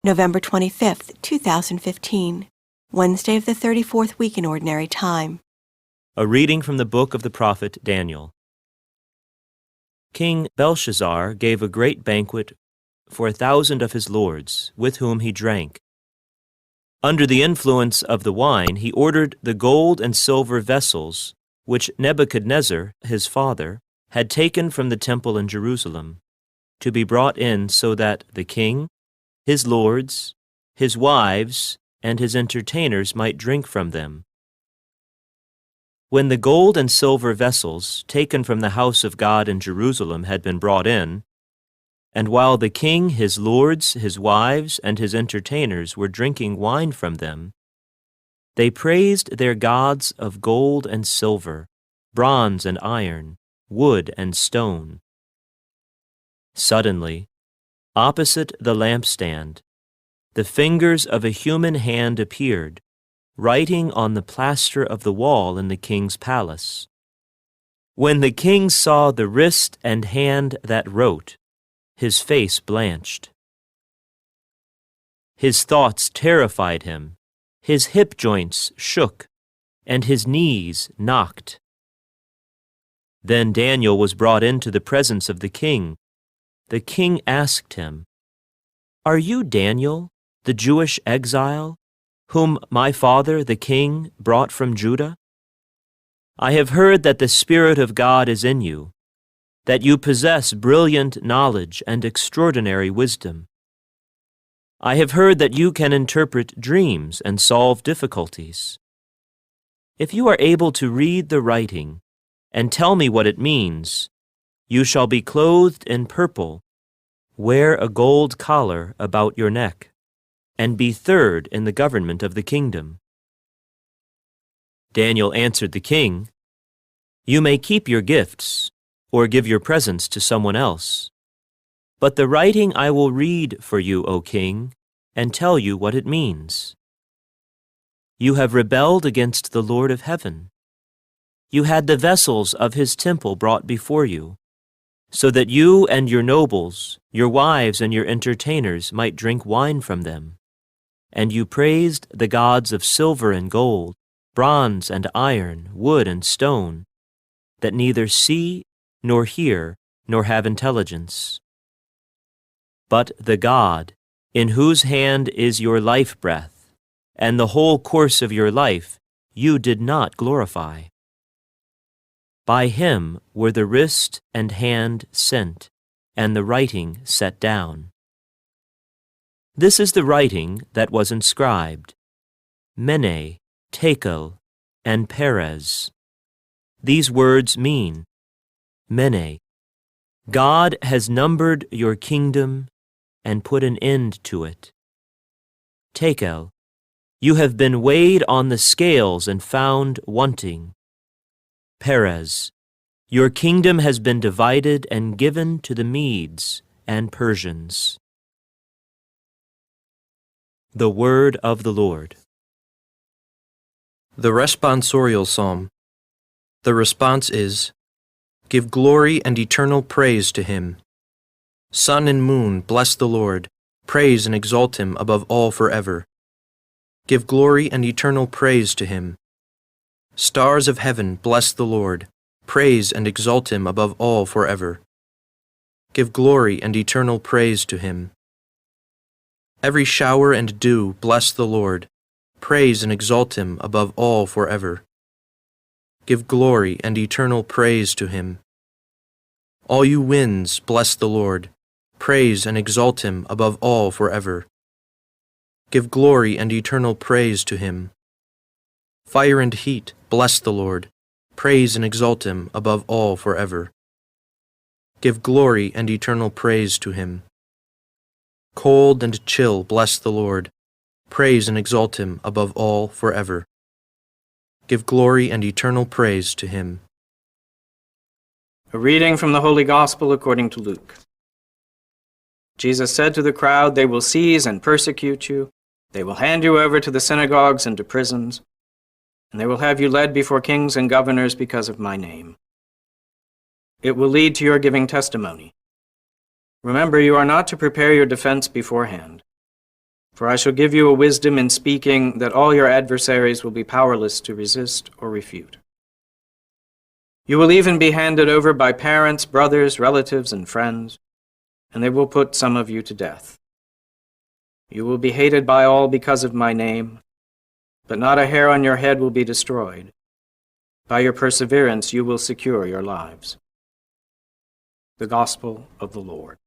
November 25th, 2015, Wednesday of the 34th week in Ordinary Time. A reading from the book of the prophet Daniel. King Belshazzar gave a great banquet for 1,000 of his lords, with whom he drank. Under the influence of the wine, he ordered the gold and silver vessels which Nebuchadnezzar, his father, had taken from the temple in Jerusalem, to be brought in so that the king, his lords, his wives, and his entertainers might drink from them. When the gold and silver vessels taken from the house of God in Jerusalem had been brought in, and while the king, his lords, his wives, and his entertainers were drinking wine from them, they praised their gods of gold and silver, bronze and iron, wood and stone. Suddenly, opposite the lampstand, the fingers of a human hand appeared, writing on the plaster of the wall in the king's palace. When the king saw the wrist and hand that wrote, his face blanched. His thoughts terrified him, his hip joints shook, and his knees knocked. Then Daniel was brought into the presence of the king. The king asked him, "Are you Daniel, the Jewish exile, whom my father, the king, brought from Judah? I have heard that the Spirit of God is in you, that you possess brilliant knowledge and extraordinary wisdom. I have heard that you can interpret dreams and solve difficulties. If you are able to read the writing and tell me what it means, you shall be clothed in purple, wear a gold collar about your neck, and be third in the government of the kingdom." Daniel answered the king, "You may keep your gifts, or give your presents to someone else. But the writing I will read for you, O king, and tell you what it means. You have rebelled against the Lord of heaven. You had the vessels of his temple brought before you, so that you and your nobles, your wives and your entertainers might drink wine from them. And you praised the gods of silver and gold, bronze and iron, wood and stone, that neither see nor hear nor have intelligence. But the God, in whose hand is your life breath, and the whole course of your life, you did not glorify. By him were the wrist and hand sent, and the writing set down. This is the writing that was inscribed: Mene, Tekel, and Perez. These words mean, Mene, God has numbered your kingdom and put an end to it. Tekel, you have been weighed on the scales and found wanting. Perez, your kingdom has been divided and given to the Medes and Persians. The word of the Lord. The responsorial psalm. The response is, "Give glory and eternal praise to him. Sun and moon, bless the Lord. Praise and exalt him above all forever. Give glory and eternal praise to him. Stars of heaven, bless the Lord. Praise and exalt him above all forever. Give glory and eternal praise to him. Every shower and dew, bless the Lord. Praise and exalt him above all forever. Give glory and eternal praise to him. All you winds, bless the Lord. Praise and exalt him above all forever. Give glory and eternal praise to him. Fire and heat, bless the Lord. Praise and exalt him above all forever. Give glory and eternal praise to him. Cold and chill, bless the Lord. Praise and exalt him above all forever. Give glory and eternal praise to him. A reading from the Holy Gospel according to Luke. Jesus said to the crowd, "They will seize and persecute you. They will hand you over to the synagogues and to prisons, and they will have you led before kings and governors because of my name. It will lead to your giving testimony. Remember, you are not to prepare your defense beforehand. For I shall give you a wisdom in speaking that all your adversaries will be powerless to resist or refute. You will even be handed over by parents, brothers, relatives, and friends, and they will put some of you to death. You will be hated by all because of my name, but not a hair on your head will be destroyed. By your perseverance you will secure your lives. The Gospel of the Lord.